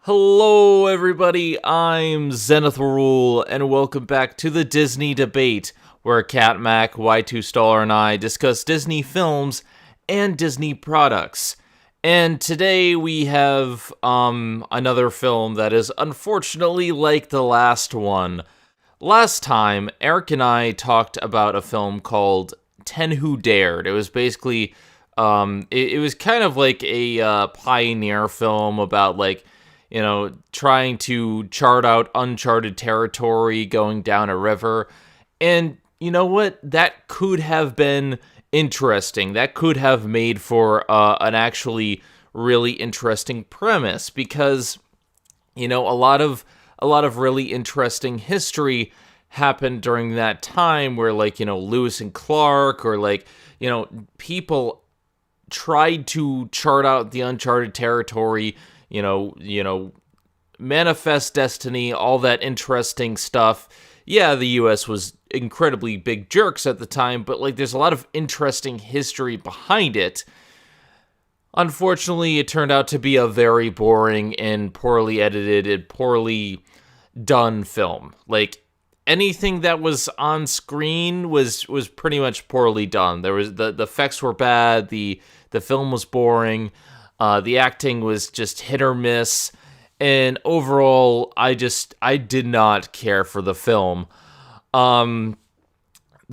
Hello, everybody. I'm Zenith Rule, and welcome back to the Disney Debate, where Kat Mac, Y2Star, and I discuss Disney films and Disney products. And today we have another film that is unfortunately like the last one. Last time, Eric and I talked about a film called Ten Who Dared. It was basically, it was kind of like a pioneer film about trying to chart out uncharted territory going down a river. And you know what? That could have been interesting. That could have made for an actually really interesting premise because, a lot of really interesting history happened during that time where Lewis and Clark or people tried to chart out the uncharted territory, manifest destiny, all that interesting stuff. Yeah, the US was incredibly big jerks at the time, but there's a lot of interesting history behind it. Unfortunately, it turned out to be a very boring and poorly edited and poorly done film. Anything that was on screen was pretty much poorly done. There was the effects were bad, the film was boring, the acting was just hit or miss, and overall, I did not care for the film. The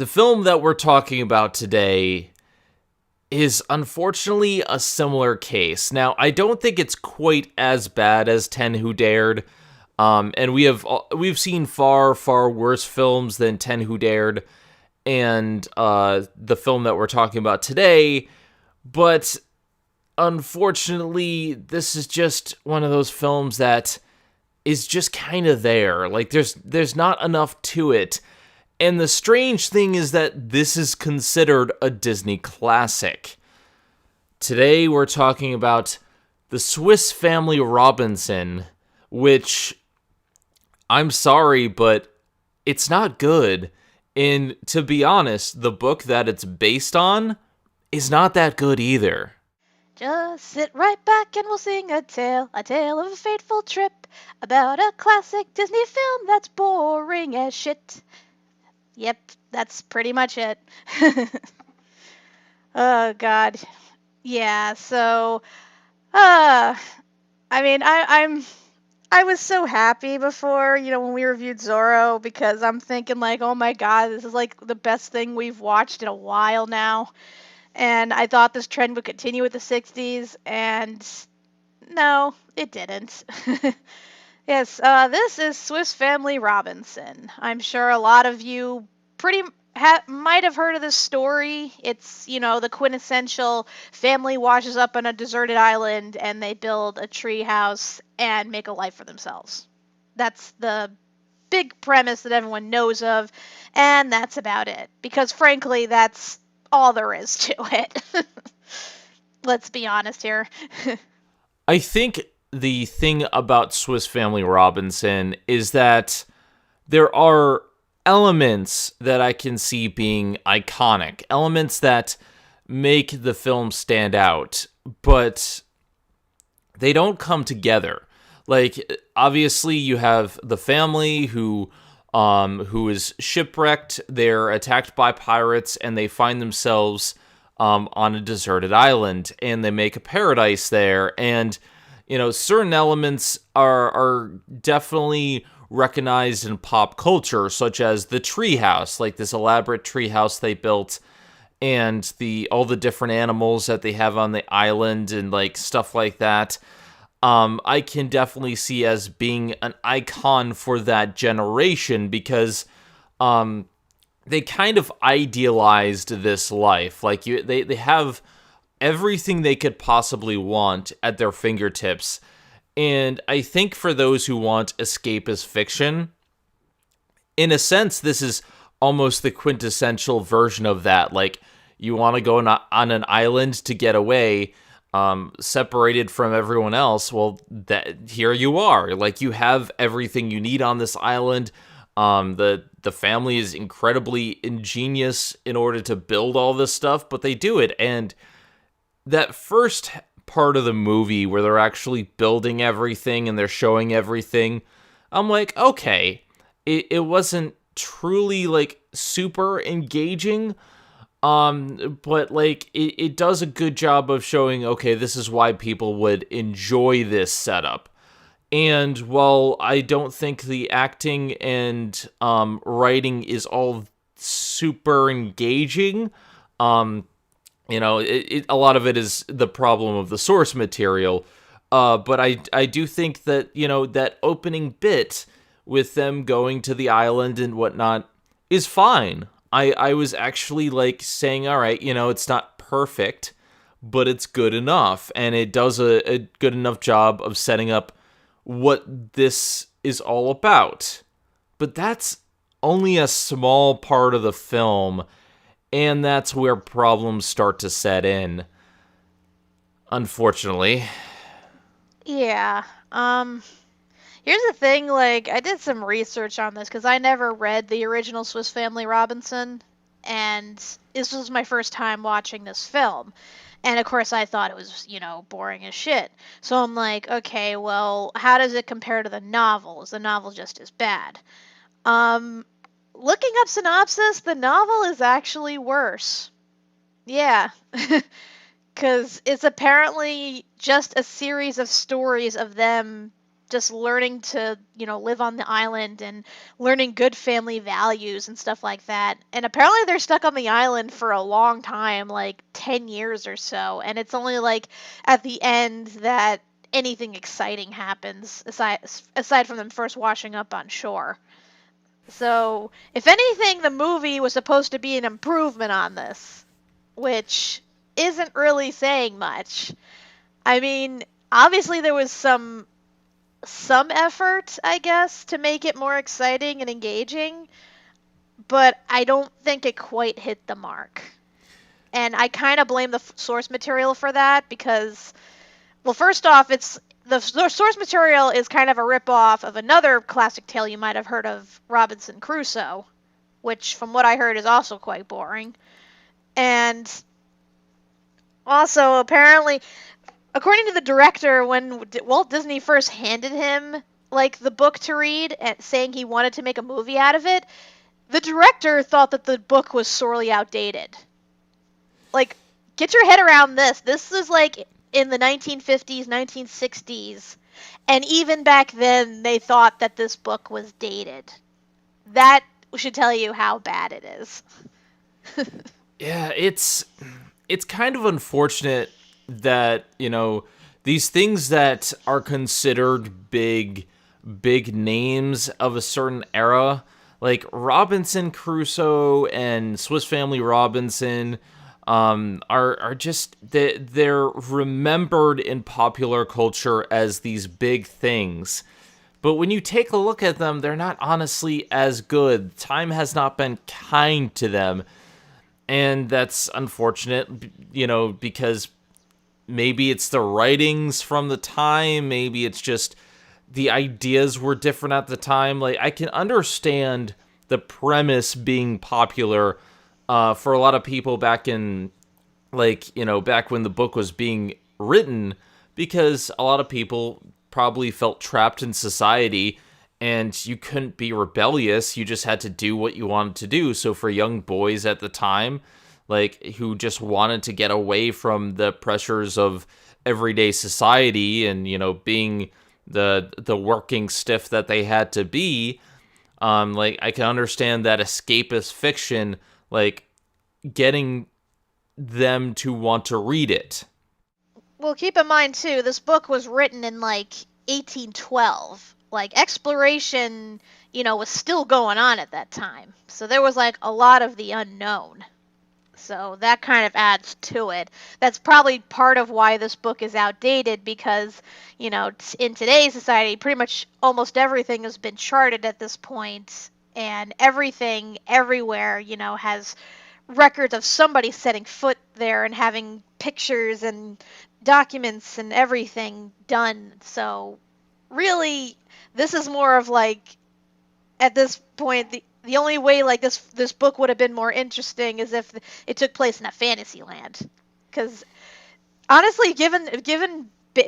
film that we're talking about today is unfortunately a similar case. Now, I don't think it's quite as bad as Ten Who Dared, and we've seen far worse films than Ten Who Dared, and the film that we're talking about today, but unfortunately, this is just one of those films that is just kind of there. There's not enough to it. And the strange thing is that this is considered a Disney classic. Today, we're talking about The Swiss Family Robinson, which, I'm sorry, but it's not good. And to be honest, the book that it's based on is not that good either. Just sit right back and we'll sing a tale of a fateful trip, about a classic Disney film that's boring as shit. Yep, that's pretty much it. Oh, God. Yeah, so, I was so happy before, when we reviewed Zorro, because I'm thinking oh my God, this is the best thing we've watched in a while now. And I thought this trend would continue with the 60s, and no, it didn't. Yes, this is Swiss Family Robinson. I'm sure a lot of you might have heard of this story. It's, the quintessential family washes up on a deserted island, and they build a tree house and make a life for themselves. That's the big premise that everyone knows of, and that's about it. Because frankly, that's all there is to it. Let's be honest here. I think the thing about Swiss Family Robinson is that there are elements that I can see being iconic, elements that make the film stand out, but they don't come together. Obviously, you have the family who is shipwrecked. They're attacked by pirates, and they find themselves on a deserted island, and they make a paradise there. And certain elements are definitely recognized in pop culture, such as the treehouse, this elaborate treehouse they built, and all the different animals that they have on the island, and stuff like that. I can definitely see as being an icon for that generation because they kind of idealized this life. They have everything they could possibly want at their fingertips. And I think for those who want escapist fiction, in a sense, this is almost the quintessential version of that. You want to go on an island to get away, separated from everyone else. Well, here you are. You have everything you need on this island. The family is incredibly ingenious in order to build all this stuff, but they do it. And that first part of the movie where they're actually building everything and they're showing everything, I'm like, okay, it wasn't truly like super engaging, but like it does a good job of showing, okay, this is why people would enjoy this setup. And while I don't think the acting and writing is all super engaging, um, a lot of it is the problem of the source material. But I do think that, that opening bit with them going to the island and whatnot is fine. I was actually like saying, all right, it's not perfect, but it's good enough. And it does a good enough job of setting up what this is all about. But that's only a small part of the film, and that's where problems start to set in, unfortunately. Yeah. Here's the thing, like, I did some research on this because I never read the original Swiss Family Robinson, and this was my first time watching this film. And of course, I thought it was, boring as shit. So I'm like, okay, well, how does it compare to the novel? Is the novel just as bad? Um, Looking up synopsis, the novel is actually worse. Yeah. Because it's apparently just a series of stories of them just learning to, live on the island and learning good family values and stuff like that. And apparently they're stuck on the island for a long time, like 10 years or so. And it's only like at the end that anything exciting happens aside from them first washing up on shore. So, if anything, the movie was supposed to be an improvement on this, which isn't really saying much. I mean, obviously there was some effort, I guess, to make it more exciting and engaging, but I don't think it quite hit the mark. And I kind of blame the source material for that because, well, first off, the source material is kind of a ripoff of another classic tale you might have heard of, Robinson Crusoe, which, from what I heard, is also quite boring. And also, apparently, according to the director, when Walt Disney first handed him like the book to read, and saying he wanted to make a movie out of it, the director thought that the book was sorely outdated. Like, get your head around this. This is like in the 1950s, 1960s, and even back then they thought that this book was dated. That should tell you how bad it is. Yeah, it's kind of unfortunate that, these things that are considered big names of a certain era, like Robinson Crusoe and Swiss Family Robinson, are just they're remembered in popular culture as these big things. But when you take a look at them, they're not honestly as good. Time has not been kind to them. And that's unfortunate, because maybe it's the writings from the time, maybe it's just the ideas were different at the time. Like, I can understand the premise being popular for a lot of people back in, back when the book was being written, because a lot of people probably felt trapped in society and you couldn't be rebellious. You just had to do what you wanted to do. So for young boys at the time, like, who just wanted to get away from the pressures of everyday society and, being the working stiff that they had to be, like, I can understand that escapist fiction, like, getting them to want to read it. Well, keep in mind too, this book was written in like 1812. Like, exploration, was still going on at that time. So there was like a lot of the unknown. So that kind of adds to it. That's probably part of why this book is outdated because, in today's society, pretty much almost everything has been charted at this point, and everything everywhere, has records of somebody setting foot there and having pictures and documents and everything done. So really, this is more of like, at this point, the only way like this book would have been more interesting is if it took place in a fantasy land, because Honestly,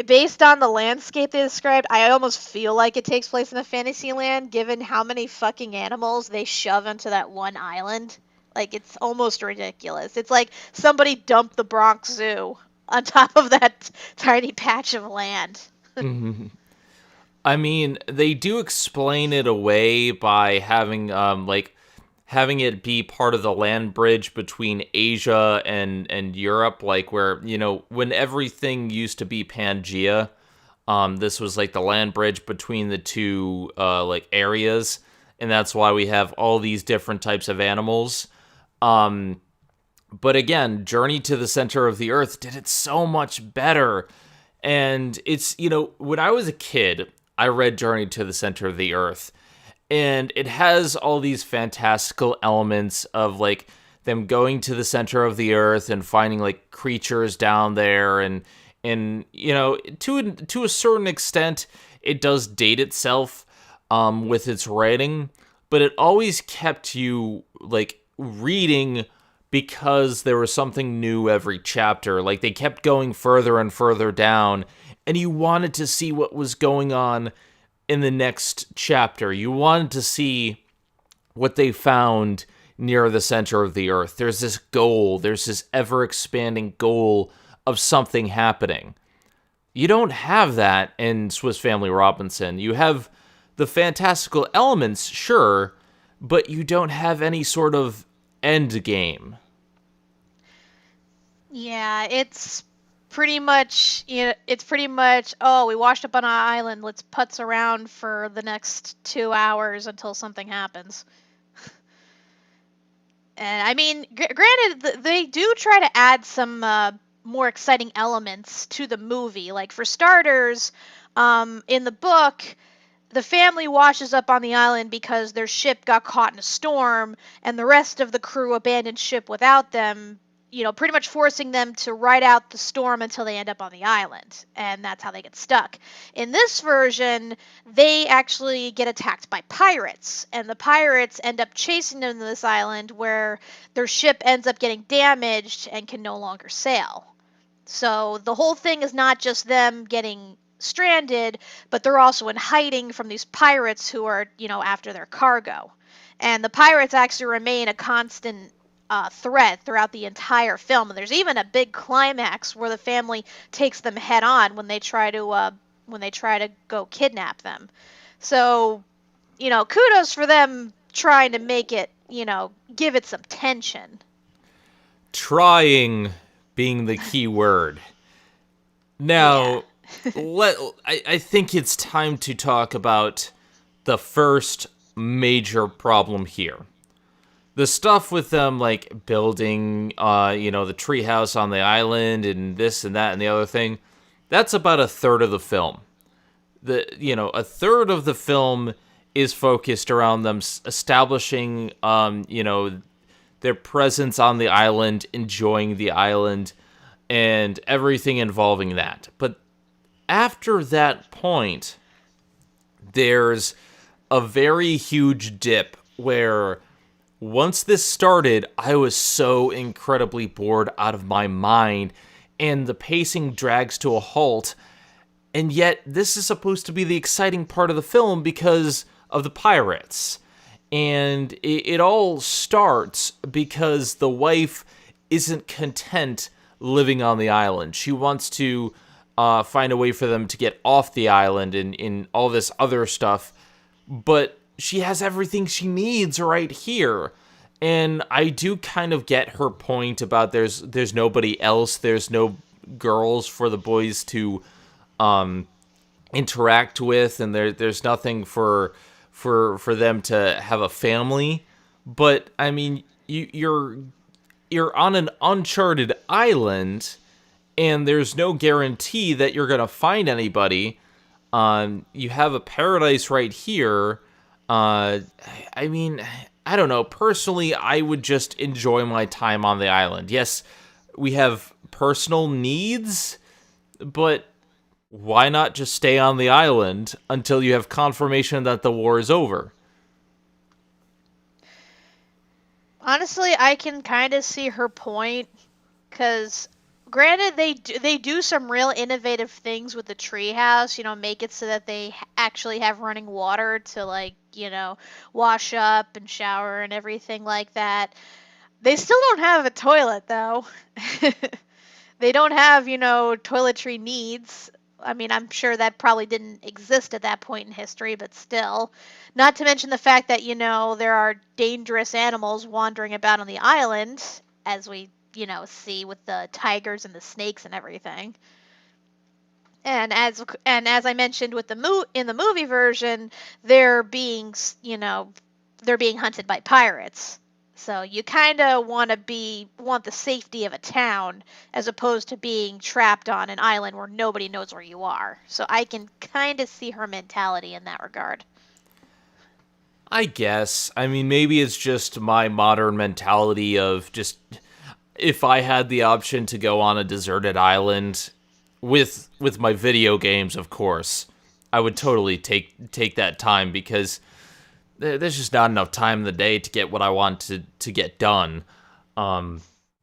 based on the landscape they described, I almost feel like it takes place in a fantasy land, given how many fucking animals they shove onto that one island. Like, it's almost ridiculous. It's like somebody dumped the Bronx Zoo on top of that tiny patch of land. Mhm. I mean, they do explain it away by having having it be part of the land bridge between Asia and Europe, like where, when everything used to be Pangea, this was like the land bridge between the two like areas, and that's why we have all these different types of animals. Um, but again, Journey to the Center of the Earth did it so much better. And it's, when I was a kid, I read Journey to the Center of the Earth, and it has all these fantastical elements of like them going to the center of the earth and finding like creatures down there, and to a certain extent it does date itself with its writing, but it always kept you like reading because there was something new every chapter. Like they kept going further and further down, and you wanted to see what was going on in the next chapter. You wanted to see what they found near the center of the earth. There's this goal, there's this ever expanding goal of something happening. You don't have that in Swiss Family Robinson. You have the fantastical elements, sure, but you don't have any sort of end game. Yeah, it's pretty much, oh, we washed up on an island, let's putz around for the next 2 hours until something happens. And I mean, granted, they do try to add some more exciting elements to the movie. Like for starters, in the book, the family washes up on the island because their ship got caught in a storm, and the rest of the crew abandoned ship without them, pretty much forcing them to ride out the storm until they end up on the island, and that's how they get stuck. In this version, they actually get attacked by pirates, and the pirates end up chasing them to this island where their ship ends up getting damaged and can no longer sail. So the whole thing is not just them getting stranded, but they're also in hiding from these pirates who are, after their cargo. And the pirates actually remain a constant threat throughout the entire film. And there's even a big climax where the family takes them head on when they try to go kidnap them. So, kudos for them trying to make it, give it some tension. Trying being the key word. Yeah. Now, I think it's time to talk about the first major problem here. The stuff with them like building the treehouse on the island and this and that and the other thing, that's about a third of the film. A third of the film is focused around them establishing their presence on the island, enjoying the island, and everything involving that. But after that point, there's a very huge dip where once this started, I was so incredibly bored out of my mind, and the pacing drags to a halt. And yet, this is supposed to be the exciting part of the film because of the pirates. And it all starts because the wife isn't content living on the island. She wants to find a way for them to get off the island and all this other stuff. But she has everything she needs right here. And I do kind of get her point about there's nobody else, there's no girls for the boys to interact with, and there's nothing for them to have a family. But I mean, you're on an uncharted island, and there's no guarantee that you're gonna find anybody. You have a paradise right here. I mean, I don't know. Personally, I would just enjoy my time on the island. Yes, we have personal needs, but why not just stay on the island until you have confirmation that the war is over? Honestly, I can kind of see her point because granted, they do some real innovative things with the treehouse. Make it so that they actually have running water to like wash up and shower and everything like that. They still don't have a toilet though. They don't have toiletry needs. I mean, I'm sure that probably didn't exist at that point in history, but still. Not to mention the fact that, there are dangerous animals wandering about on the island, as we, see with the tigers and the snakes and everything. And as I mentioned with in the movie version, they're being, they're being hunted by pirates. So you kind of want the safety of a town as opposed to being trapped on an island where nobody knows where you are. So I can kind of see her mentality in that regard. I guess. I mean, maybe it's just my modern mentality of just if I had the option to go on a deserted island with my video games, of course, I would totally take that time because there's just not enough time in the day to get what I want to get done.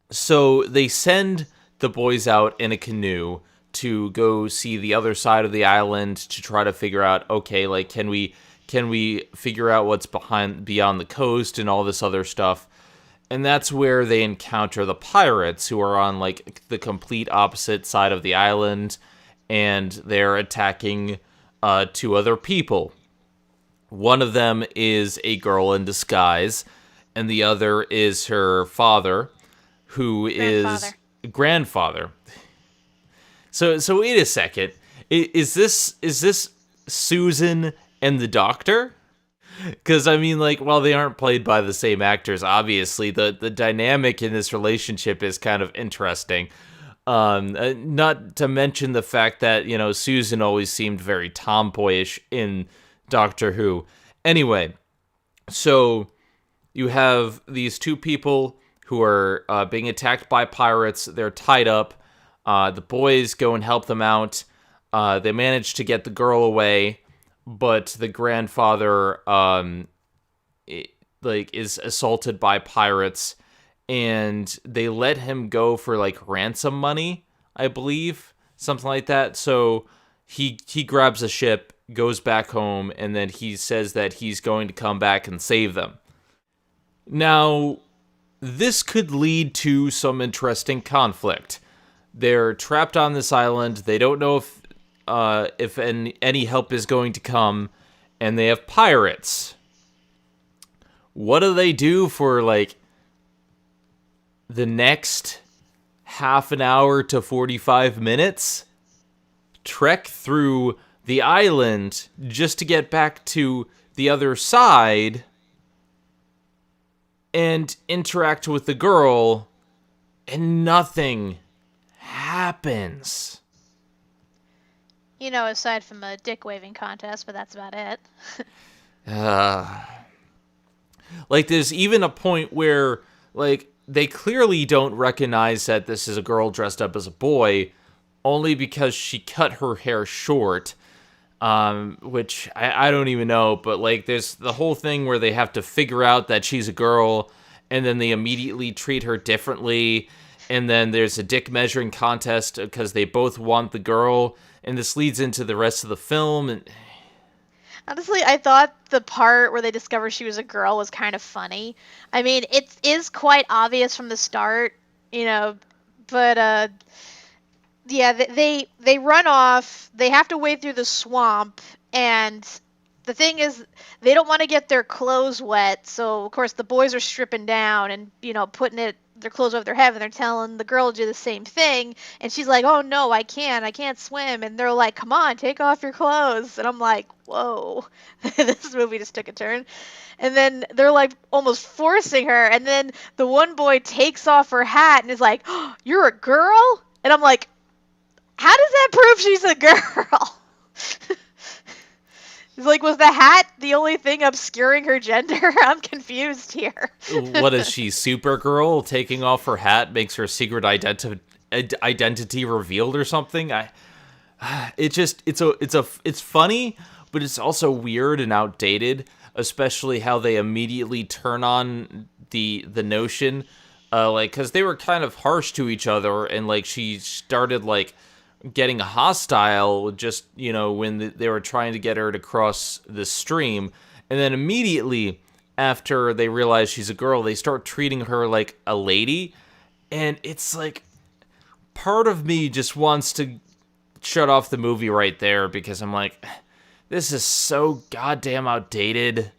So they send the boys out in a canoe to go see the other side of the island to try to figure out, okay, like can we figure out what's beyond the coast and all this other stuff. And that's where they encounter the pirates, who are on like the complete opposite side of the island, and they're attacking two other people. One of them is a girl in disguise, and the other is her father, who is grandfather. So wait a second. Is this Susan and the Doctor? Because, I mean, like, while they aren't played by the same actors, obviously, the dynamic in this relationship is kind of interesting. Not to mention the fact that, Susan always seemed very tomboyish in Doctor Who. Anyway, so you have these two people who are being attacked by pirates. They're tied up. The boys go and help them out. They manage to get the girl away, but the grandfather is assaulted by pirates, and they let him go for like ransom money, I believe, something like that. So he grabs a ship, goes back home, and then he says that he's going to come back and save them. Now, this could lead to some interesting conflict. They're trapped on this island. They don't know if any help is going to come, and they have pirates. What do they do for like the next half an hour to 45 minutes? Trek through the island just to get back to the other side and interact with the girl, and nothing happens. Aside from a dick waving contest, but that's about it. Like, there's even a point where, like, they clearly don't recognize that this is a girl dressed up as a boy, only because she cut her hair short, which I don't even know, but, like, there's the whole thing where they have to figure out that she's a girl, and then they immediately treat her differently, and then there's a dick measuring contest because they both want the girl, and this leads into the rest of the film. And honestly, I thought the part where they discovered she was a girl was kind of funny. I mean, it is quite obvious from the start, but yeah, they run off. They have to wade through the swamp, and the thing is, they don't want to get their clothes wet. So of course, the boys are stripping down and putting their clothes over their head, and they're telling the girl to do the same thing. And she's like, "Oh no, I can't swim." And they're like, "Come on, take off your clothes." And I'm like, "Whoa, this movie just took a turn." And then they're like almost forcing her, and then the one boy takes off her hat and is like, "Oh, you're a girl?" And I'm like, how does that prove she's a girl? He's like, was the hat the only thing obscuring her gender? I'm confused here. What is she, Supergirl? Taking off her hat makes her secret identity revealed or something? It's funny, but it's also weird and outdated, especially how they immediately turn on the notion like, because they were kind of harsh to each other, and like she started like getting hostile just, when they were trying to get her to cross the stream. And then immediately after they realize she's a girl, they start treating her like a lady. And it's like, part of me just wants to shut off the movie right there, because I'm like, this is so goddamn outdated.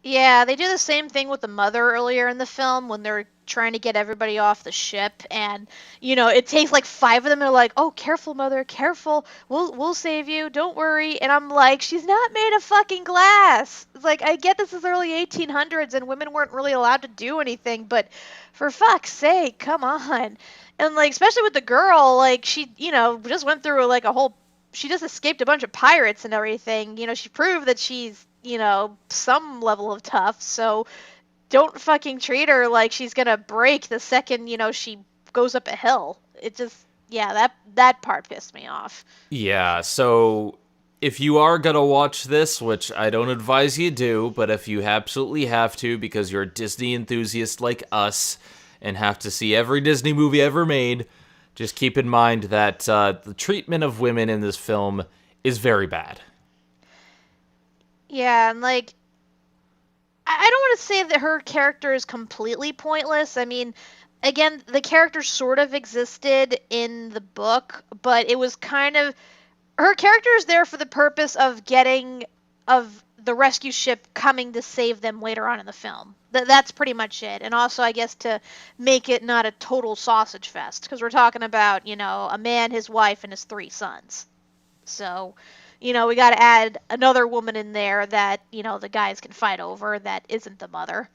Yeah, they do the same thing with the mother earlier in the film when they're trying to get everybody off the ship, and it takes like five of them, and they're like, "Oh, careful, mother, careful. We'll save you. Don't worry." And I'm like, "She's not made of fucking glass." It's like, I get this is early 1800s and women weren't really allowed to do anything, but for fuck's sake, come on. And like, especially with the girl, like she, just went through like a whole. She just escaped a bunch of pirates and everything. She proved that she's some level of tough, so don't fucking treat her like she's gonna break the second, she goes up a hill. It just, yeah, that part pissed me off. Yeah, so if you are gonna watch this, which I don't advise you do, but if you absolutely have to because you're a Disney enthusiast like us and have to see every Disney movie ever made, just keep in mind that the treatment of women in this film is very bad. Yeah, and like, I don't want to say that her character is completely pointless. I mean, again, the character sort of existed in the book, but it was kind of, her character is there for the purpose of of the rescue ship coming to save them later on in the film. That's pretty much it. And also, I guess, to make it not a total sausage fest, because we're talking about, a man, his wife, and his 3 sons. So, we got to add another woman in there that, the guys can fight over that isn't the mother.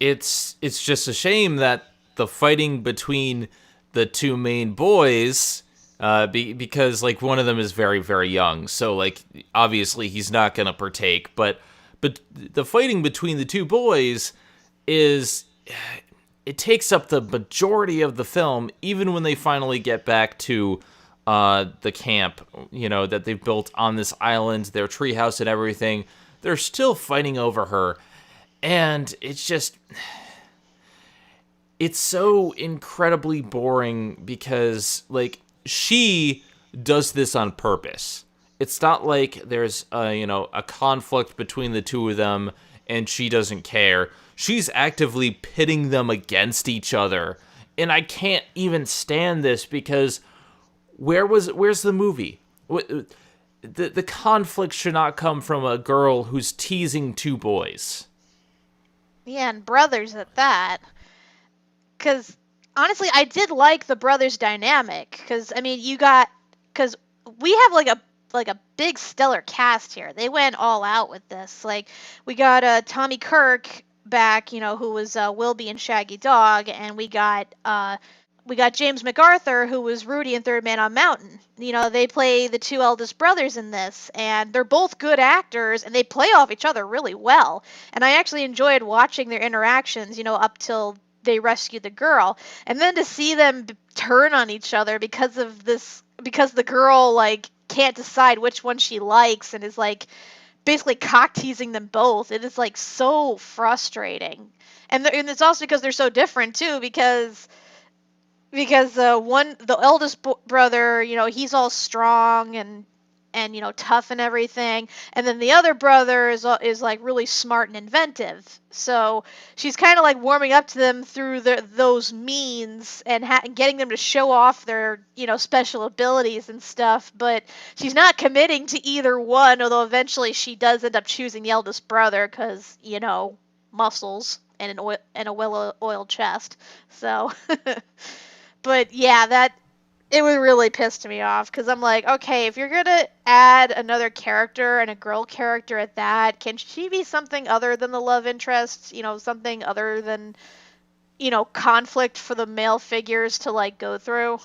It's just a shame that the fighting between the 2 main boys, because like one of them is very, very young, so like obviously he's not gonna partake. But the fighting between the 2 boys it takes up the majority of the film, even when they finally get back to the camp, that they've built on this island, their treehouse and everything. They're still fighting over her. And it's so incredibly boring because, like, she does this on purpose. It's not like there's a conflict between the 2 of them and she doesn't care. She's actively pitting them against each other. And I can't even stand this because where's the movie? The conflict should not come from a girl who's teasing 2 boys. Yeah, and brothers at that. Because, honestly, I did like the brothers' dynamic. Because, I mean, because we have, like a big stellar cast here. They went all out with this. Like, we got Tommy Kirk back, who was Wilby and Shaggy Dog. And we got James MacArthur, who was Rudy in Third Man on Mountain. They play the 2 eldest brothers in this, and they're both good actors, and they play off each other really well. And I actually enjoyed watching their interactions, up till they rescued the girl. And then to see them turn on each other because the girl, like, can't decide which one she likes and is, like, basically cock-teasing them both. It is, like, so frustrating. And it's also because they're so different, too, because the eldest brother, he's all strong and tough and everything, and then the other brother is like really smart and inventive. So she's kind of like warming up to them through those means and getting them to show off their special abilities and stuff. But she's not committing to either one, although eventually she does end up choosing the eldest brother because muscles and a well-oiled chest. So. But yeah, it would really pissed me off because I'm like, okay, if you're gonna add another character and a girl character at that, can she be something other than the love interest? Something other than conflict for the male figures to like go through.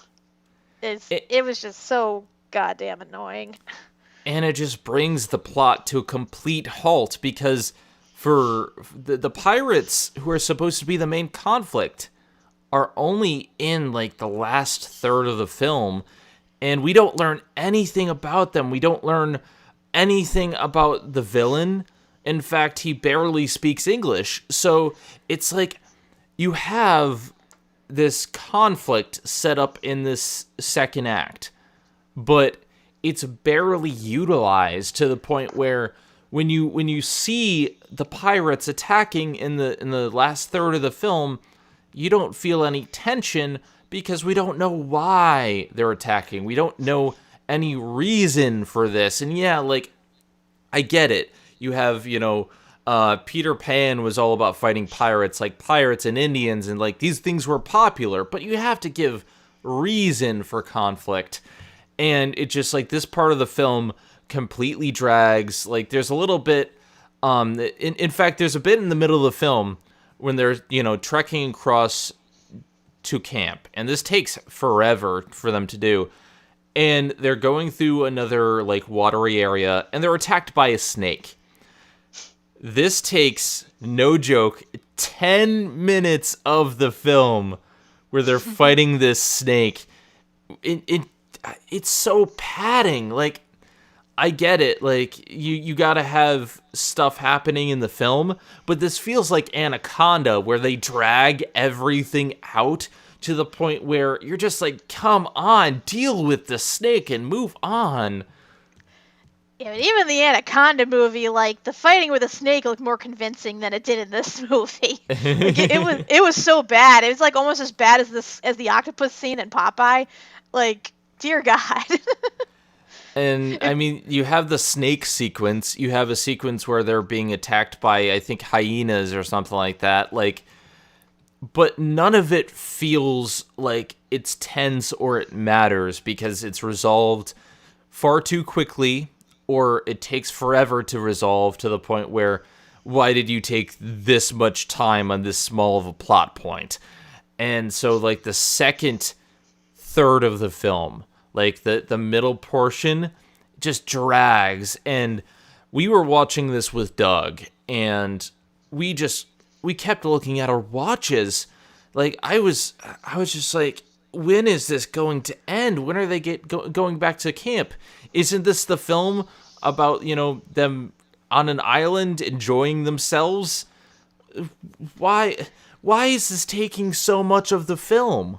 It was just so goddamn annoying. And it just brings the plot to a complete halt because for the pirates who are supposed to be the main conflict are only in like the last third of the film, and we don't learn anything about them. We don't learn anything about the villain. In fact, he barely speaks English. So it's like you have this conflict set up in this second act, but it's barely utilized to the point where when you see the pirates attacking in the last third of the film, you don't feel any tension because we don't know why they're attacking. We don't know any reason for this. And yeah, like, I get it. You have, Peter Pan was all about fighting pirates, like pirates and Indians, and like these things were popular, but you have to give reason for conflict. And it just, like, this part of the film completely drags. Like, there's a little bit, in fact, there's a bit in the middle of the film when they're, trekking across to camp, and this takes forever for them to do. And they're going through another, like, watery area, and they're attacked by a snake. This takes, no joke, 10 minutes of the film where they're fighting this snake. It's so padding. Like, I get it. Like, you gotta have stuff happening in the film, but this feels like Anaconda, where they drag everything out to the point where you're just like, come on, deal with the snake and move on. Yeah, but even the Anaconda movie, like, the fighting with a snake looked more convincing than it did in this movie. Like, it was so bad. It was like almost as bad as the octopus scene in Popeye. Like, dear God. And I mean, you have the snake sequence. You have a sequence where they're being attacked by, I think, hyenas or something like that. Like, but none of it feels like it's tense or it matters because it's resolved far too quickly, or it takes forever to resolve to the point where, why did you take this much time on this small of a plot point? And so, like, the second third of the film, like the middle portion, just drags. And we were watching this with Doug, and we kept looking at our watches. Like, I was just like, when is this going to end? When are they going back to camp? Isn't this the film about, them on an island enjoying themselves? Why is this taking so much of the film?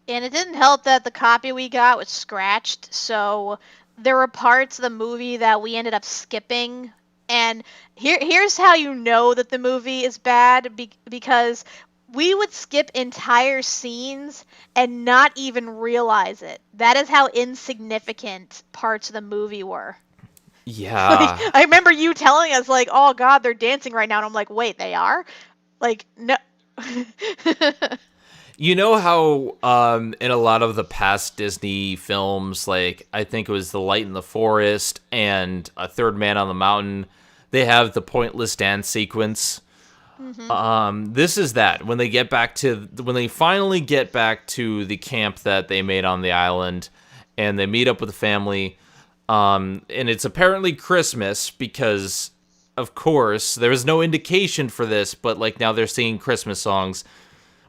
And it didn't help that the copy we got was scratched, so there were parts of the movie that we ended up skipping. And here's how you know that the movie is bad, because we would skip entire scenes and not even realize it. That is how insignificant parts of the movie were. Yeah. Like, I remember you telling us, like, oh God, they're dancing right now. And I'm like, wait, they are? Like, no. You know how in a lot of the past Disney films, like, I think it was The Light in the Forest and A Third Man on the Mountain, they have the pointless dance sequence. Mm-hmm. This is that. When they finally get back to the camp that they made on the island, and they meet up with the family, and it's apparently Christmas because, of course, there was no indication for this, but, like, now they're singing Christmas songs.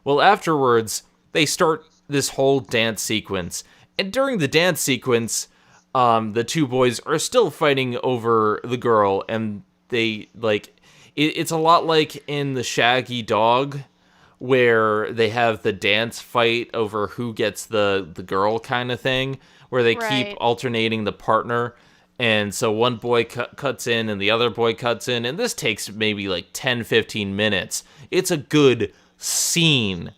Well, afterwards, they start this whole dance sequence. And during the dance sequence, the two boys are still fighting over the girl. And they, like, it's a lot like in The Shaggy Dog, where they have the dance fight over who gets the girl kind of thing, where they keep alternating the partner. And so one boy cuts in and the other boy cuts in. And this takes maybe like 10, 15 minutes. It's a good scene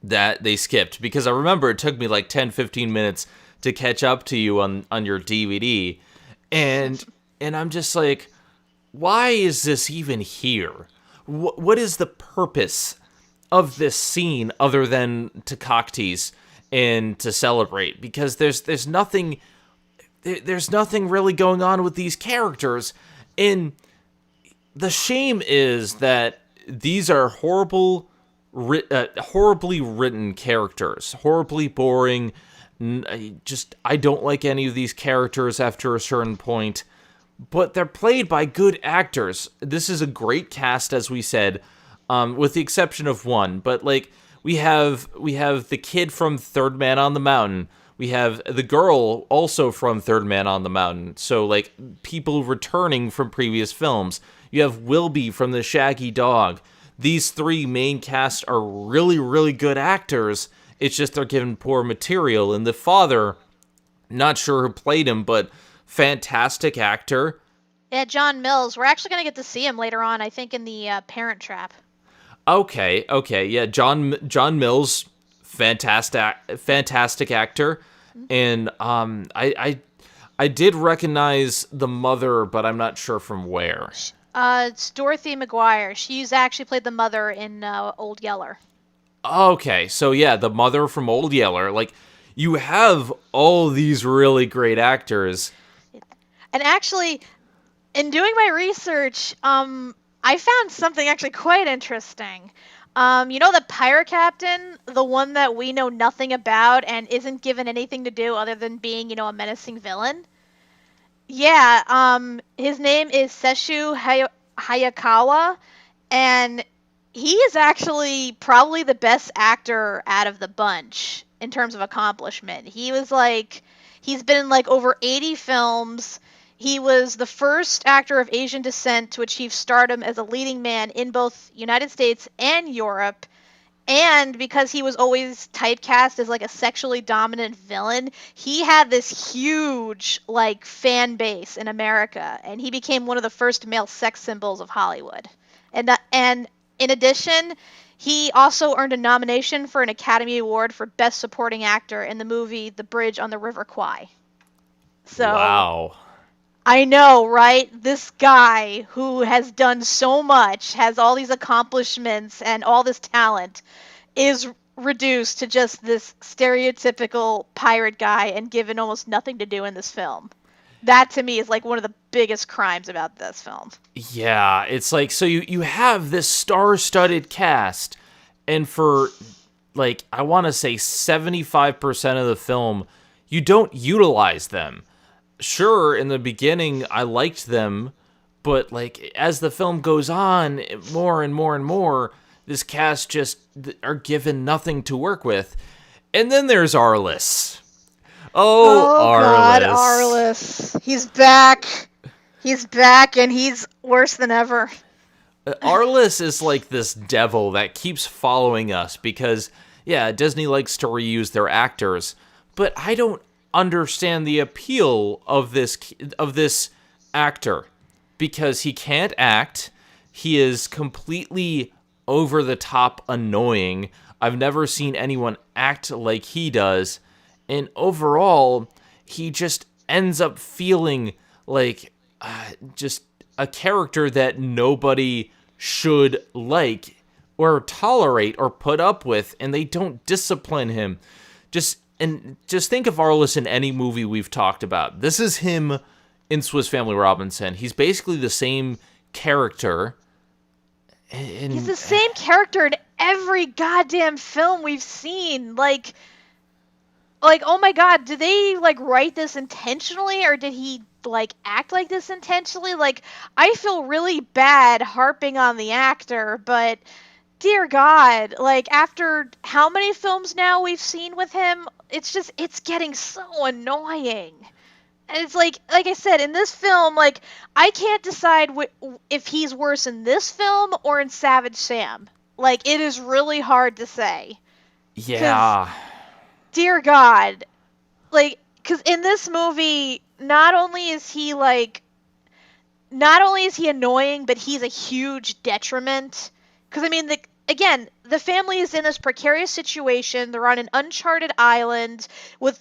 that they skipped, because I remember it took me like 10, 15 minutes to catch up to you on your DVD, and I'm just like, why is this even here? What is the purpose of this scene other than to cocktease and to celebrate? Because there's nothing really going on with these characters, and the shame is that these are horribly written characters, horribly boring. I don't like any of these characters after a certain point, but they're played by good actors. This is a great cast, as we said, with the exception of one. But, like, we have the kid from Third Man on the Mountain. We have the girl also from Third Man on the Mountain. So, like, people returning from previous films. You have Wilby from The Shaggy Dog. these three main cast are really, really good actors. It's just they're given poor material. And the father, not sure who played him, but fantastic actor. Yeah, John Mills. We're actually gonna get to see him later on, I think, in the Parent Trap. Okay, yeah, John Mills, fantastic actor, and I did recognize the mother, but I'm not sure from where. It's Dorothy McGuire. She's actually played the mother in Old Yeller. Okay, so yeah, the mother from Old Yeller. Like, you have all these really great actors. And actually, in doing my research, I found something actually quite interesting. You know the pirate captain, the one that we know nothing about and isn't given anything to do other than being, a menacing villain? Yeah, his name is Sesshu Hayakawa, and he is actually probably the best actor out of the bunch in terms of accomplishment. He's been in like over 80 films. He was the first actor of Asian descent to achieve stardom as a leading man in both United States and Europe. And because he was always typecast as like a sexually dominant villain, he had this huge like fan base in America, and he became one of the first male sex symbols of Hollywood. And in addition, he also earned a nomination for an Academy Award for Best Supporting Actor in the movie The Bridge on the River Kwai. So Wow. I know, right? This guy who has done so much, has all these accomplishments and all this talent, is reduced to just this stereotypical pirate guy and given almost nothing to do in this film. That to me is like one of the biggest crimes about this film. Yeah, it's like, so you have this star-studded cast, and for, like, I want to say 75% of the film, you don't utilize them. Sure, in the beginning, I liked them, but, like, as the film goes on, more and more and more, this cast just are given nothing to work with. And then there's Arliss. Oh, Arliss. God, Arliss. He's back. He's back, and he's worse than ever. Arliss is like this devil that keeps following us because, yeah, Disney likes to reuse their actors, but I don't understand the appeal of this actor because he can't act. He is completely over the top annoying. I've never seen anyone act like he does, and overall, he just ends up feeling like just a character that nobody should like or tolerate or put up with, and they don't discipline him. Just think of Arliss in any movie we've talked about. This is him in Swiss Family Robinson. He's basically the same character. He's the same character in every goddamn film we've seen. Like, oh my god, did they, like, write this intentionally, or did he, like, act like this intentionally? Like, I feel really bad harping on the actor, but dear god, like, after how many films now we've seen with him, it's getting so annoying. And it's like I said, in this film, like, I can't decide if he's worse in this film or in Savage Sam. Like, it is really hard to say. Yeah. Dear God, like, because in this movie, not only is he annoying, but he's a huge detriment. Because, I mean, the family is in this precarious situation. They're on an uncharted island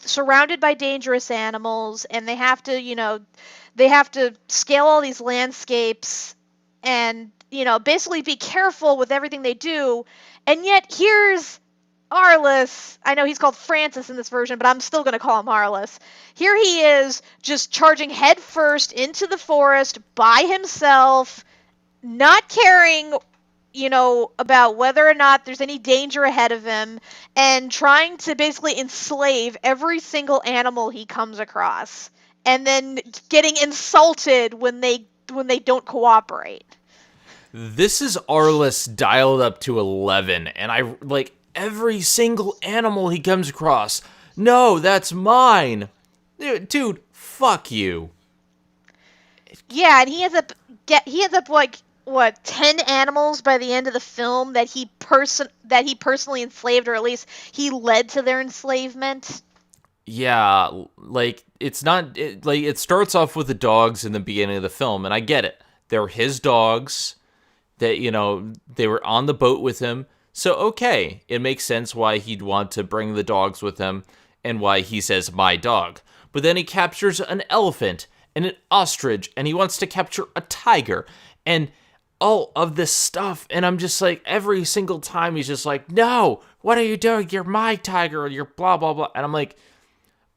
surrounded by dangerous animals, and they have to scale all these landscapes and, basically be careful with everything they do. And yet here's Arliss. I know he's called Francis in this version, but I'm still going to call him Arliss. Here he is, just charging headfirst into the forest by himself, not caring, about whether or not there's any danger ahead of him, and trying to basically enslave every single animal he comes across, and then getting insulted when they don't cooperate. This is Arliss dialed up to 11, and I, like, every single animal he comes across. No, that's mine. Dude, fuck you. Yeah, and he ends up like what, 10 animals by the end of the film that he personally enslaved, or at least he led to their enslavement. Yeah, like it's not like it starts off with the dogs in the beginning of the film, and I get it. They're his dogs that, they were on the boat with him. So okay, it makes sense why he'd want to bring the dogs with him and why he says my dog. But then he captures an elephant and an ostrich and he wants to capture a tiger and all of this stuff, and I'm just like, every single time he's just like, no, what are you doing? You're my tiger, you're blah blah blah. And I'm like,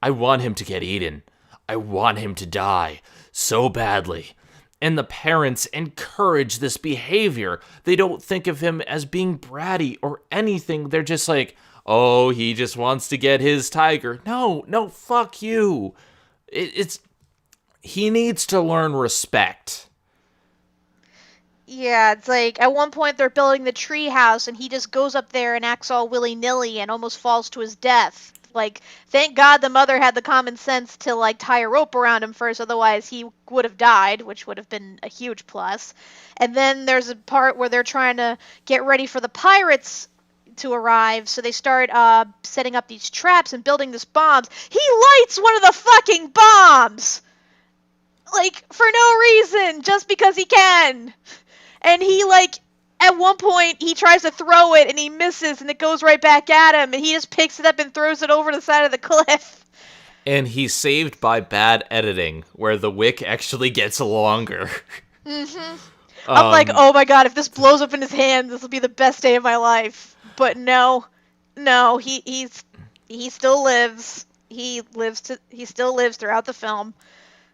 I want him to get eaten. I want him to die so badly. And the parents encourage this behavior. They don't think of him as being bratty or anything. They're just like, oh, he just wants to get his tiger. No, fuck you. He needs to learn respect. Yeah, it's like at one point they're building the tree house and he just goes up there and acts all willy-nilly and almost falls to his death. Like, thank God the mother had the common sense to like tie a rope around him first, otherwise he would have died, which would have been a huge plus. And then there's a part where they're trying to get ready for the pirates to arrive, so they start setting up these traps and building these bombs. He lights one of the fucking bombs! Like, for no reason, just because he can. And he, like, at one point, he tries to throw it, and he misses, and it goes right back at him, and he just picks it up and throws it over the side of the cliff. And he's saved by bad editing, where the wick actually gets longer. Mm-hmm. I'm like, oh my god, if this blows up in his hand, this will be the best day of my life. But no, he still lives. He still lives throughout the film.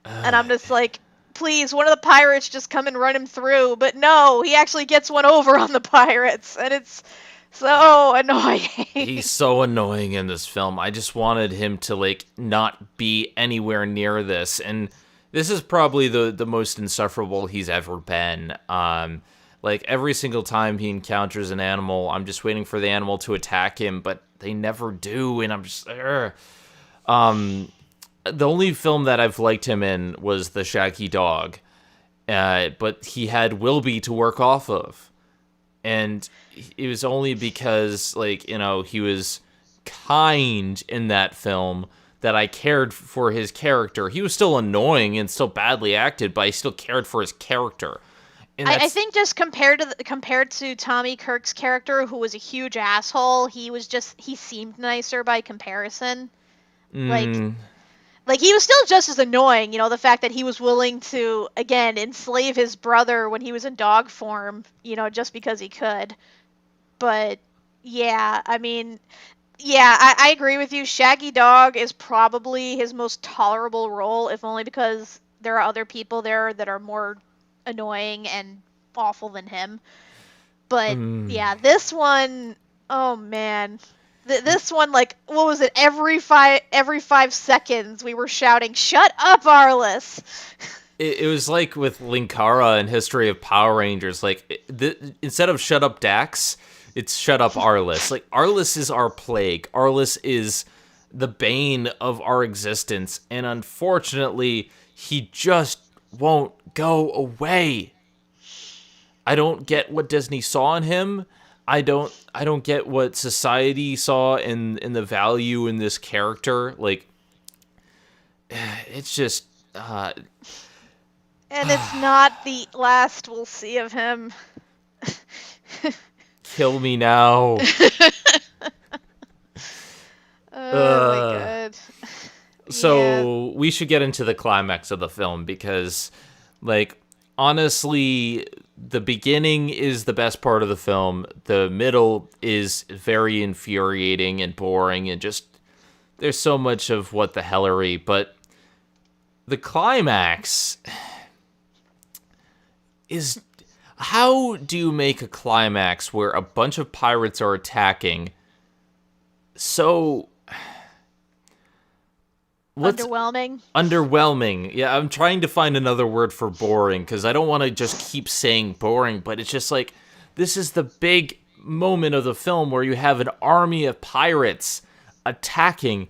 And I'm just like, please, one of the pirates just come and run him through. But no, he actually gets one over on the pirates. And it's so annoying. He's so annoying in this film. I just wanted him to, like, not be anywhere near this. And this is probably the most insufferable he's ever been. Like, every single time he encounters an animal, I'm just waiting for the animal to attack him, but they never do. And I'm just, the only film that I've liked him in was The Shaggy Dog, but he had Wilby to work off of. And it was only because, like, he was kind in that film that I cared for his character. He was still annoying and still badly acted, but I still cared for his character. And I think just compared to Tommy Kirk's character, who was a huge asshole, he seemed nicer by comparison. Like, he was still just as annoying, the fact that he was willing to, again, enslave his brother when he was in dog form, just because he could. But, yeah, I mean, yeah, I agree with you. Shaggy Dog is probably his most tolerable role, if only because there are other people there that are more annoying and awful than him. But, yeah, this one, oh, man. This one, like, what was it? Every 5 seconds, we were shouting, "Shut up, Arliss!" It was like with Linkara in History of Power Rangers. Like, instead of "Shut up, Dax," it's "Shut up, Arliss." Like, Arliss is our plague. Arliss is the bane of our existence, and unfortunately, he just won't go away. I don't get what Disney saw in him. I don't get what society saw in the value in this character. Like, it's just and it's not the last we'll see of him. Kill me now. Oh my god. So we should get into the climax of the film because, like, honestly, the beginning is the best part of the film. The middle is very infuriating and boring and just, there's so much of what the hellery, but the climax is, how do you make a climax where a bunch of pirates are attacking so... Underwhelming. Yeah, I'm trying to find another word for boring, because I don't want to just keep saying boring, but it's just like, this is the big moment of the film where you have an army of pirates attacking,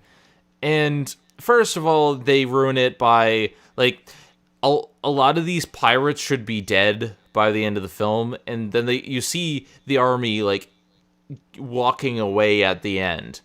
and first of all, they ruin it by, like, a lot of these pirates should be dead by the end of the film, and then you see the army like walking away at the end.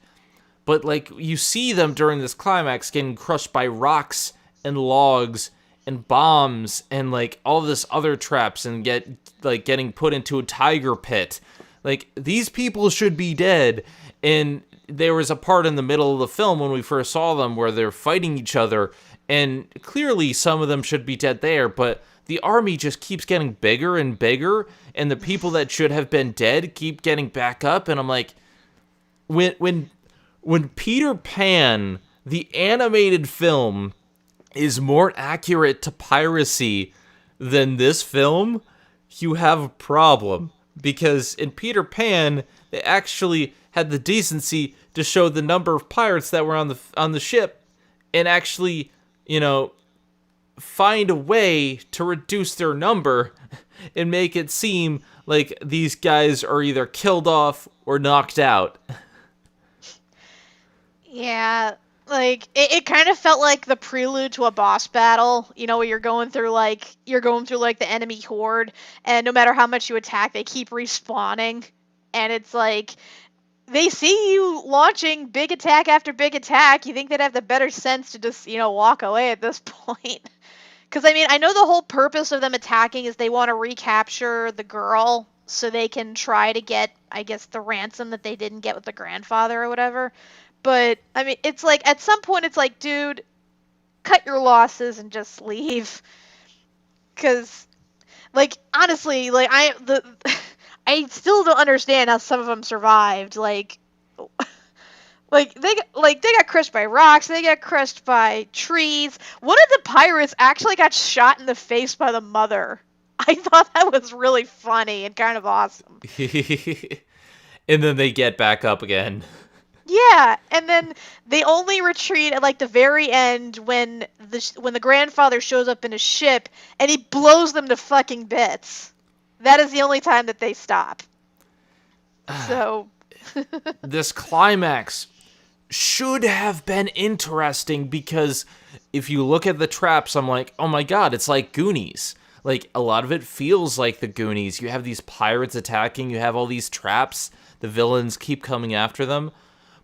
But like you see them during this climax getting crushed by rocks and logs and bombs and like all this other traps and getting put into a tiger pit. Like these people should be dead. And there was a part in the middle of the film when we first saw them where they're fighting each other, and clearly some of them should be dead there, but the army just keeps getting bigger and bigger, and the people that should have been dead keep getting back up. And I'm like, when Peter Pan, the animated film, is more accurate to piracy than this film, you have a problem. Because in Peter Pan, they actually had the decency to show the number of pirates that were on the ship, and actually, find a way to reduce their number and make it seem like these guys are either killed off or knocked out. Yeah, like it kind of felt like the prelude to a boss battle, where you're going through the enemy horde, and no matter how much you attack, they keep respawning, and it's like they see you launching big attack after big attack. You think they'd have the better sense to just walk away at this point. Because I know the whole purpose of them attacking is they want to recapture the girl so they can try to get, I guess, the ransom that they didn't get with the grandfather or whatever. But, it's like, at some point, it's like, dude, cut your losses and just leave. Because, like, honestly, like, I still don't understand how some of them survived. Like they got crushed by rocks, they got crushed by trees. One of the pirates actually got shot in the face by the mother. I thought that was really funny and kind of awesome. And then they get back up again. Yeah, and then they only retreat at like the very end when the grandfather shows up in his ship and he blows them to fucking bits. That is the only time that they stop. So this climax should have been interesting, because if you look at the traps, I'm like, oh my god, it's like Goonies. Like, a lot of it feels like the Goonies. You have these pirates attacking, you have all these traps, the villains keep coming after them.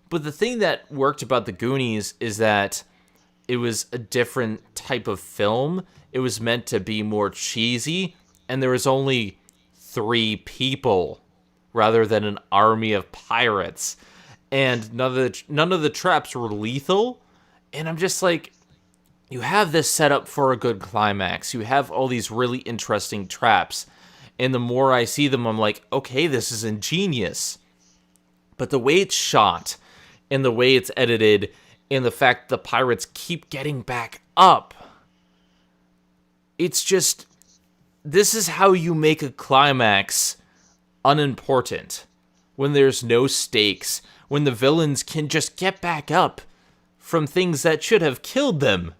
But the thing that worked about the Goonies is that it was a different type of film. It was meant to be more cheesy, and there was only 3 people rather than an army of pirates. And none of the traps were lethal. And I'm just like, you have this set up for a good climax. You have all these really interesting traps. And the more I see them, I'm like, okay, this is ingenious. But the way it's shot, and the way it's edited, and the fact the pirates keep getting back up, it's just, this is how you make a climax unimportant. When there's no stakes, when the villains can just get back up from things that should have killed them.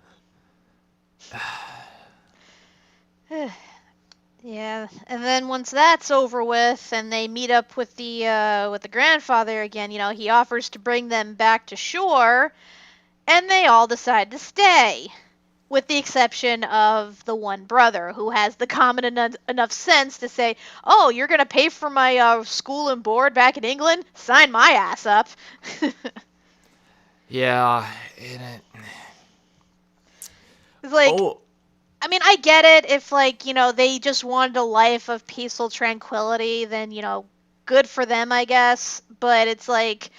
Yeah, and then once that's over with, and they meet up with the grandfather again, he offers to bring them back to shore, and they all decide to stay, with the exception of the one brother who has the common enough sense to say, "Oh, you're gonna pay for my school and board back in England? Sign my ass up." Yeah, It's like, I get it if, like, they just wanted a life of peaceful tranquility, then, good for them, I guess. But it's like,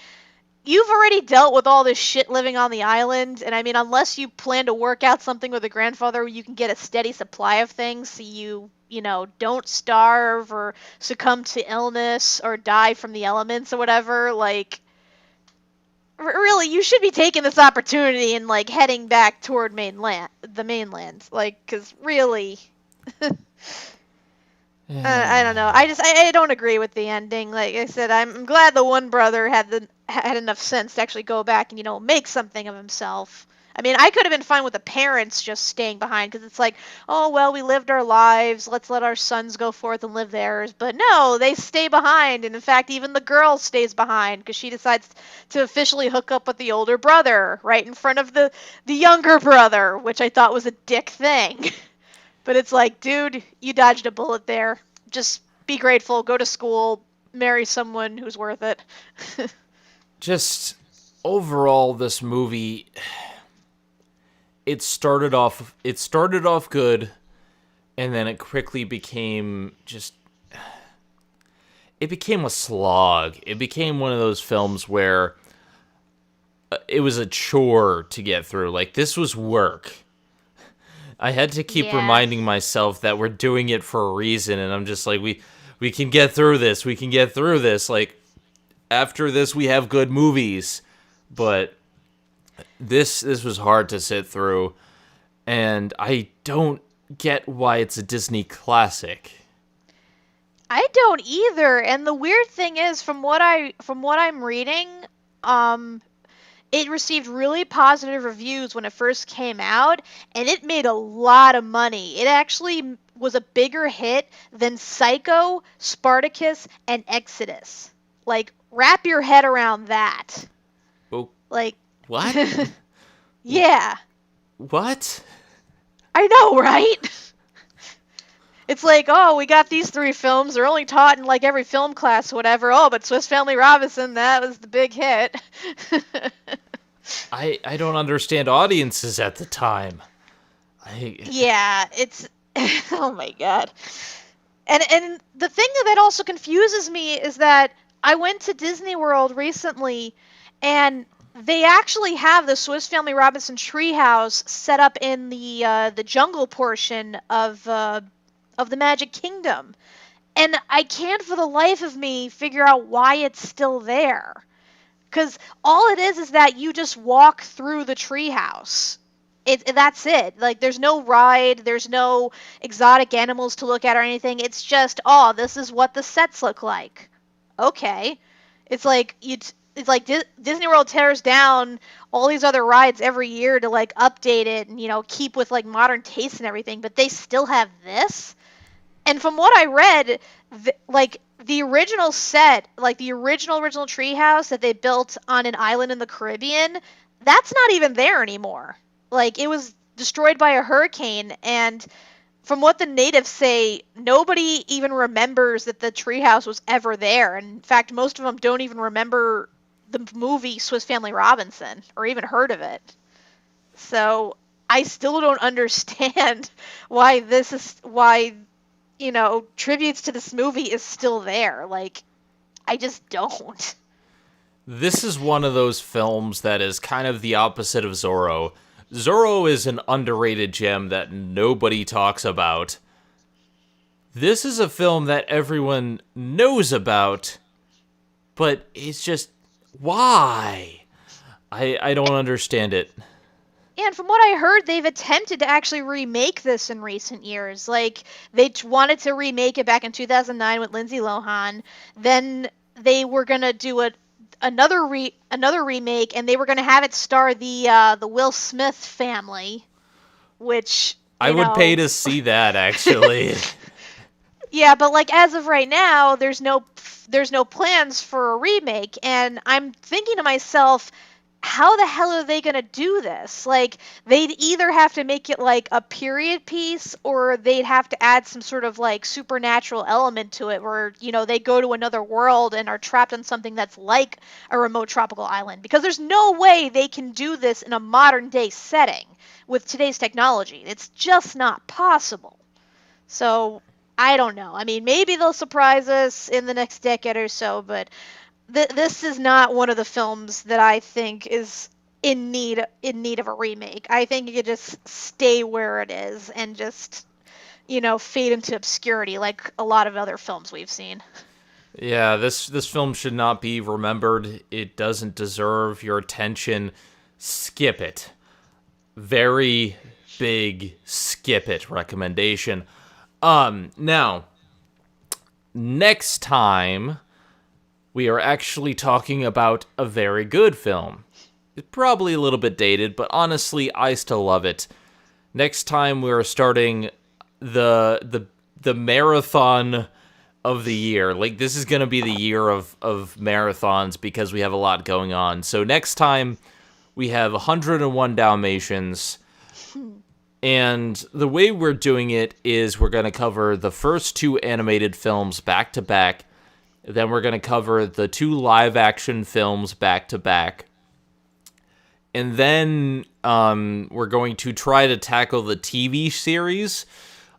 you've already dealt with all this shit living on the island, and unless you plan to work out something with a grandfather where you can get a steady supply of things so you don't starve or succumb to illness or die from the elements or whatever, like, really, you should be taking this opportunity and, like, heading back toward the mainland, like, because really, I don't know. I don't agree with the ending. Like I said, I'm glad the one brother had enough sense to actually go back and make something of himself. I could have been fine with the parents just staying behind, because it's like, oh, well, we lived our lives, let's let our sons go forth and live theirs. But no, they stay behind, and in fact, even the girl stays behind, because she decides to officially hook up with the older brother right in front of the younger brother, which I thought was a dick thing. But it's like, dude, you dodged a bullet there. Just be grateful, go to school, marry someone who's worth it. Just overall, this movie, it started off good, and then it quickly became just it became a slog. It became one of those films where it was a chore to get through. Like, this was work. I had to keep Yeah. reminding myself that we're doing it for a reason, and I'm just like, we can get through this. We can get through this. Like, after this, we have good movies, but this was hard to sit through, and I don't get why it's a Disney classic. I don't either. And the weird thing is, from what I'm reading, um, it received really positive reviews when it first came out, and it made a lot of money. It actually was a bigger hit than Psycho, Spartacus, and Exodus. Like, wrap your head around that. Oh, Like, what? yeah, What? I know, right? It's like, oh, we got these three films. They're only taught in like every film class, or whatever. Oh, but Swiss Family Robinson, that was the big hit. I don't understand audiences at the time. I Yeah, it's oh my god. And the thing that also confuses me is that I went to Disney World recently, and they actually have the Swiss Family Robinson treehouse set up in the jungle portion of the Magic Kingdom, and I can't for the life of me figure out why it's still there. Because all it is that you just walk through the treehouse. That's it. Like, there's no ride, there's no exotic animals to look at or anything. It's just, oh, this is what the sets look like. Okay. It's like it's like Disney World tears down all these other rides every year to like update it and keep with like modern taste and everything, but they still have this. And from what I read, like the original set, like the original treehouse that they built on an island in the Caribbean, that's not even there anymore. Like, it was destroyed by a hurricane, and from what the natives say, nobody even remembers that the treehouse was ever there. And in fact, most of them don't even remember the movie Swiss Family Robinson or even heard of it. So I still don't understand why tributes to this movie is still there. Like, I just don't. This is one of those films that is kind of the opposite of Zorro. Zorro is an underrated gem that nobody talks about. This is a film that everyone knows about, but it's just, why? I don't understand it. And from what I heard, they've attempted to actually remake this in recent years. Like, they wanted to remake it back in 2009 with Lindsay Lohan. Then they were gonna do another remake, and they were gonna have it star the Will Smith family, which I would pay to see that, actually. yeah, but like as of right now, there's no plans for a remake, and I'm thinking to myself, how the hell are they going to do this? Like, they'd either have to make it like a period piece, or they'd have to add some sort of like supernatural element to it where, they go to another world and are trapped on something that's like a remote tropical island. Because there's no way they can do this in a modern day setting with today's technology. It's just not possible. So, I don't know. I mean, maybe they'll surprise us in the next decade or so, but this is not one of the films that I think is in need of a remake. I think it could just stay where it is and just fade into obscurity like a lot of other films we've seen. Yeah, this film should not be remembered. It doesn't deserve your attention. Skip it. Very big skip it recommendation. Now, next time we are actually talking about a very good film. It's probably a little bit dated, but honestly, I still love it. Next time we are starting the marathon of the year. Like, this is going to be the year of marathons because we have a lot going on. So next time we have 101 Dalmatians. And the way we're doing it is we're going to cover the first 2 animated films back to back. Then we're going to cover the 2 live action films back to back. And then we're going to try to tackle the TV series.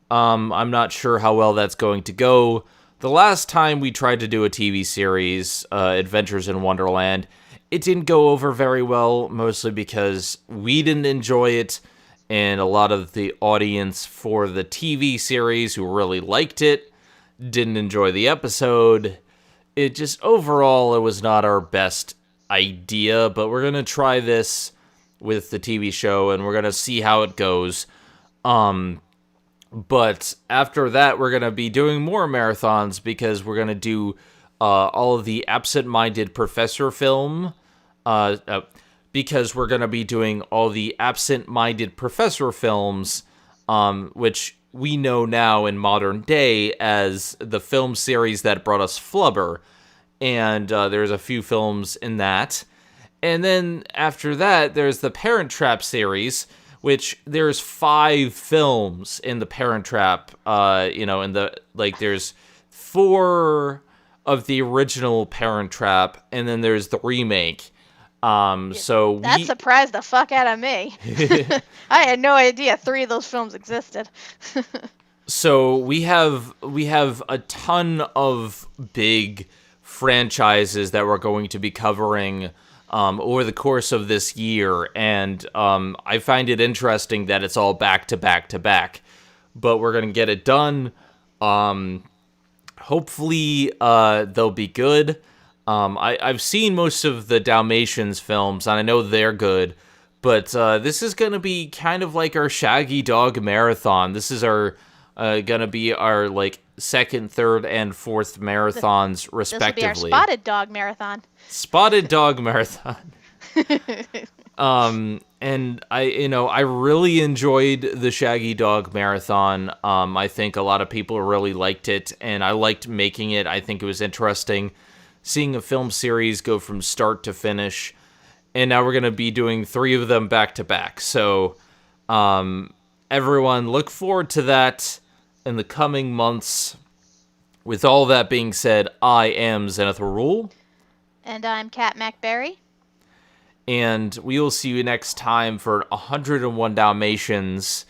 I'm not sure how well that's going to go. The last time we tried to do a TV series, Adventures in Wonderland, it didn't go over very well, mostly because we didn't enjoy it, and a lot of the audience for the TV series who really liked it didn't enjoy the episode. It just, overall, it was not our best idea, but we're going to try this with the TV show, and we're going to see how it goes. But after that, we're going to be doing more marathons, because we're going to do all of the Absent-Minded Professor film, because we're going to be doing all the Absent-Minded Professor films, which we know now in modern day as the film series that brought us Flubber. And there's a few films in that. And then after that, there's the Parent Trap series, which there's 5 films in the Parent Trap. There's 4 of the original Parent Trap, and then there's the remake. That surprised the fuck out of me. I had no idea 3 of those films existed. So we have a ton of big franchises that we're going to be covering over the course of this year, and I find it interesting that it's all back to back to back, but we're going to get it done. Hopefully they'll be good. I've seen most of the Dalmatians films, and I know they're good, but this is going to be kind of like our Shaggy Dog Marathon. This is our going to be our second, third, and fourth marathons, respectively. This will be our Spotted Dog Marathon. Spotted Dog Marathon. And I really enjoyed the Shaggy Dog Marathon. I think a lot of people really liked it, and I liked making it. I think it was interesting seeing a film series go from start to finish, and now we're going to be doing 3 of them back to back. So, everyone, look forward to that in the coming months. With all that being said, I am Zenith Rule. And I'm Kat Macberrie. And we will see you next time for 101 Dalmatians,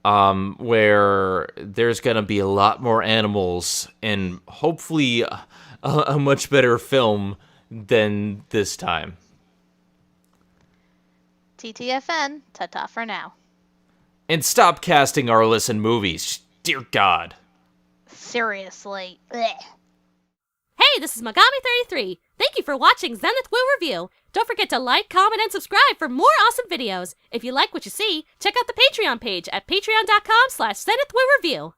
where there's going to be a lot more animals and hopefully a much better film than this time. TTFN, ta-ta for now. And stop casting our listen movies, dear God. Seriously. Blech. Hey, this is Megami33. Thank you for watching Zenith Will Review. Don't forget to like, comment, and subscribe for more awesome videos. If you like what you see, check out the Patreon page at patreon.com/ZenithWillReview.